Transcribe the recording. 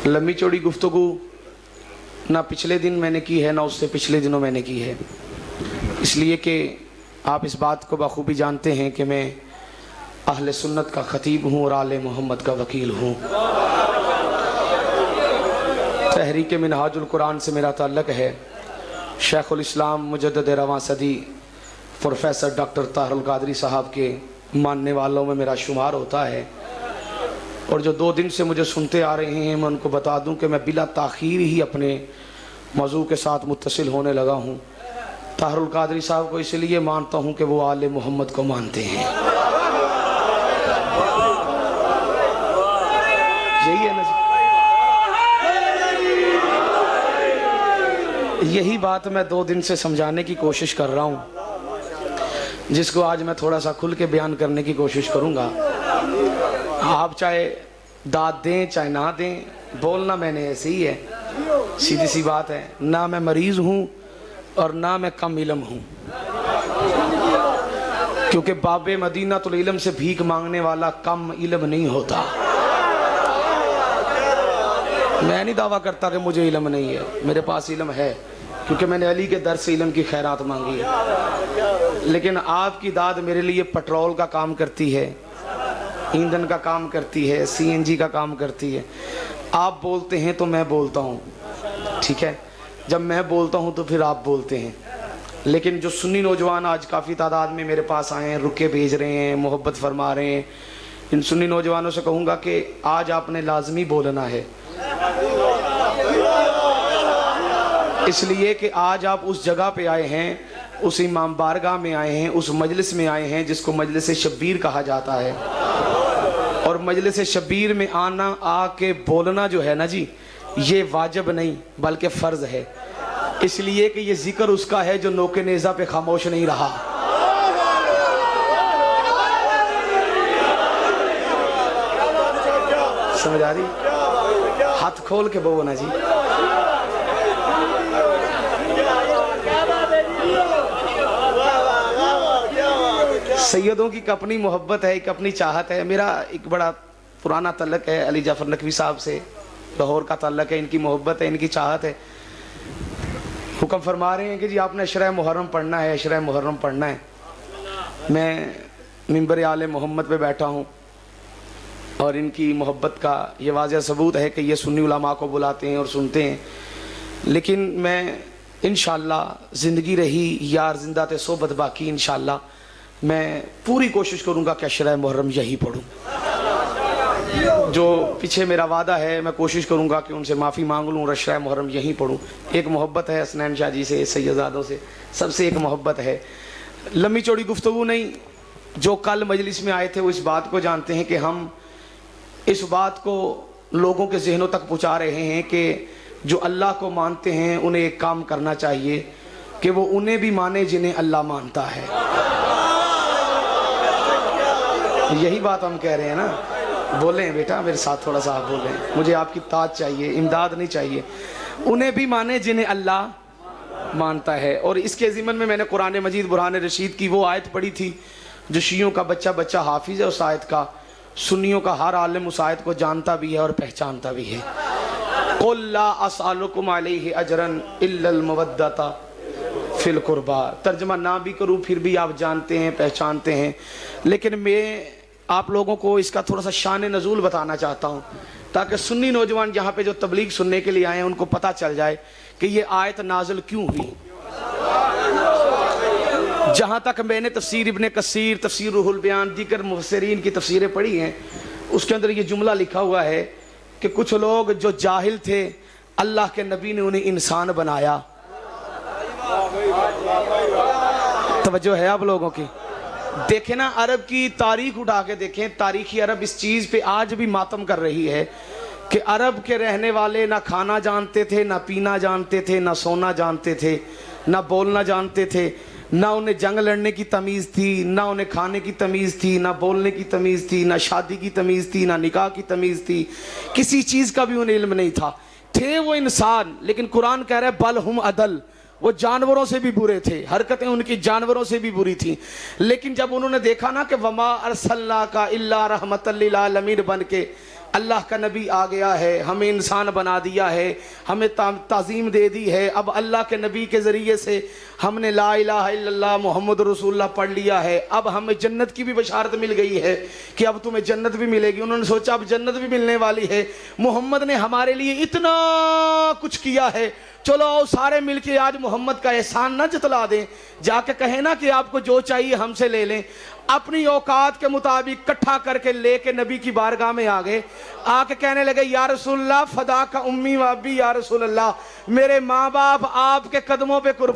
लंबी चौड़ी गुफ्तगू ना पिछले दिन मैंने की है, ना उससे पिछले दिनों मैंने की है, इसलिए कि आप इस बात को बखूबी जानते हैं कि मैं अहले सुन्नत का ख़तीब हूँ और आले मोहम्मद का वकील हूँ। तहरीक मिनहाजुल कुरान से मेरा ताल्लुक़ है। शेखुल इस्लाम मुजद्दिद रवां सदी प्रोफेसर डॉक्टर ताहिरुल कादरी साहब के मानने वालों में मेरा शुमार होता है। और जो 2 दिन से मुझे सुनते आ रहे हैं, मैं उनको बता दूं कि मैं बिला ताख़ीर ही अपने मौजू के साथ मुत्तसिल होने लगा हूं। ताहिरुल कादरी साहब को इसलिए मानता हूं कि वो आले मोहम्मद को मानते हैं। यही है ना, यही बात मैं 2 दिन से समझाने की कोशिश कर रहा हूं, जिसको आज मैं थोड़ा सा खुल के बयान करने की कोशिश करूंगा। आप चाहे दाद दें चाहे ना दें, बोलना मैंने ऐसे ही है, सीधी सी बात है। ना मैं मरीज़ हूँ और ना मैं कम इल्म हूँ, क्योंकि बाबे मदीनातुल इल्म से भीख मांगने वाला कम इल्म नहीं होता। मैं नहीं दावा करता कि मुझे इल्म नहीं है, मेरे पास इल्म है, क्योंकि मैंने अली के दर से इल्म की खैरात मांगी है। लेकिन आपकी दाद मेरे लिए पेट्रोल का काम करती है, ईंधन का काम करती है, सीएनजी का काम करती है। आप बोलते हैं तो मैं बोलता हूँ, ठीक है। जब मैं बोलता हूँ तो फिर आप बोलते हैं। लेकिन जो सुन्नी नौजवान आज काफ़ी तादाद में मेरे पास आए हैं, रुके भेज रहे हैं, मोहब्बत फरमा रहे हैं, इन सुन्नी नौजवानों से कहूँगा कि आज आपने लाजमी बोलना है, इसलिए कि आज आप उस जगह पे आए हैं, उस इमाम बारगाह में आए हैं, उस मजलिस में आए हैं जिसको मजलिस शब्बीर कहा जाता है। और मजलिस शब्बीर में आना, आके बोलना जो है ना जी, ये वाजिब नहीं बल्कि फ़र्ज़ है, इसलिए कि ये जिक्र उसका है जो नोके नेज़ा पे खामोश नहीं रहा। समझ आ रही? हाथ खोल के बोलो ना जी। सैयदों की अपनी मोहब्बत है, एक अपनी चाहत है। मेरा एक बड़ा पुराना तल्लक है अली जाफ़र नकवी साहब से, लाहौर का तल्लक है, इनकी मोहब्बत है, इनकी चाहत है। हुक्म फरमा रहे हैं कि जी आपने अशरा मुहर्रम पढ़ना है, अशरा मुहर्रम पढ़ना है। मैं मिंबर आले मोहम्मद पे बैठा हूँ और इनकी मोहब्बत का ये वाज़ह सबूत है कि ये सुन्नी उलमा को बुलाते हैं और सुनते हैं। लेकिन मैं इंशाअल्लाह ज़िंदगी रही यार ज़िंदा ते सोबत बाकी, इंशाअल्लाह मैं पूरी कोशिश करूँगा कि अशरा मुहर्रम यही पढ़ूँ। जो पीछे मेरा वादा है, मैं कोशिश करूँगा कि उनसे माफ़ी मांग लूँ और अशरा मुहर्रम यहीं पढ़ूँ। एक मोहब्बत है हसनैन शाह जी से, सैयदादों से, सबसे एक मोहब्बत है। लंबी चौड़ी गुफ्तगू नहीं, जो कल मजलिस में आए थे वो इस बात को जानते हैं कि हम इस बात को लोगों के जहनों तक पहुँचा रहे हैं कि जो अल्लाह को मानते हैं उन्हें एक काम करना चाहिए कि वो उन्हें भी माने जिन्हें अल्लाह मानता है। यही बात हम कह रहे हैं ना। बोलें बेटा मेरे साथ थोड़ा सा, आप बोलें, मुझे आपकी ताज चाहिए, इमदाद नहीं चाहिए। उन्हें भी माने जिन्हें अल्लाह मानता है। और इसके ज़िमन में मैंने कुरान मजीद बुरहान रशीद की वो आयत पढ़ी थी जो शियों का बच्चा बच्चा हाफिज़ है उस आयत का, सुन्नियों का हर आलिम उस आयत को जानता भी है और पहचानता भी है। क़ुल ला असअलुकुम अलैहि अजरन इल्लल मवद्दता फिल कुर्बा। तर्जमा ना भी करूँ फिर भी आप जानते हैं, पहचानते हैं। लेकिन मैं आप लोगों को इसका थोड़ा सा शान नज़ूल बताना चाहता हूँ, ताकि सुन्नी नौजवान यहाँ पे जो तबलीग सुनने के लिए आए हैं उनको पता चल जाए कि ये आयत नाज़िल क्यों हुई। जहाँ तक मैंने तफसीर इब्ने कसीर, तफसीर रूहुल बयान, दीगर मुफस्सिरीन की तफसीरें पढ़ी हैं, उसके अंदर ये जुमला लिखा हुआ है कि कुछ लोग जो जाहिल थे, अल्लाह के नबी ने उन्हें इंसान बनाया। तवज्जो है आप लोगों की? देखें ना, अरब की तारीख उठा के देखें, तारीखी अरब इस चीज़ पे आज भी मातम कर रही है कि अरब के रहने वाले ना खाना जानते थे, ना पीना जानते थे, ना सोना जानते थे, ना बोलना जानते थे, ना उन्हें जंग लड़ने की तमीज़ थी, ना उन्हें खाने की तमीज़ थी, ना बोलने की तमीज़ थी, ना शादी की तमीज़ थी, ना निकाह की तमीज़ थी, किसी चीज़ का भी उन्हें इल्म नहीं था। थे वो इंसान, लेकिन कुरान कह रहा है बल हुम अदल, वो जानवरों से भी बुरे थे, हरकतें उनकी जानवरों से भी बुरी थी। लेकिन जब उन्होंने देखा ना कि वमा अरसलना का इल्ला रहमतल लिल आलमीन बन के अल्लाह का नबी आ गया है, हमें इंसान बना दिया है, हमें ताज़ीम दे दी है। अब अल्लाह के नबी के ज़रिए से हमने ला इलाहा इल्लल्लाह मुहम्मद रसूलुल्लाह पढ़ लिया है। अब हमें जन्नत की भी बशारत मिल गई है कि अब तुम्हें जन्नत भी मिलेगी। उन्होंने सोचा अब जन्नत भी मिलने वाली है, मोहम्मद ने हमारे लिए इतना कुछ किया है, चलो आओ सारे मिलके आज मोहम्मद का एहसान ना जतला दें, जाके कहें ना कि आपको जो चाहिए हमसे ले लें। अपनी औकात के मुताबिक इकट्ठा करके लेके नबी की बारगाह में आ गए। आके कहने लगे या रसूलल्लाह फदा का उम्मी व अब्बी, या रसूलल्लाह मेरे माँ बाप आपके कदमों पे कुर्बान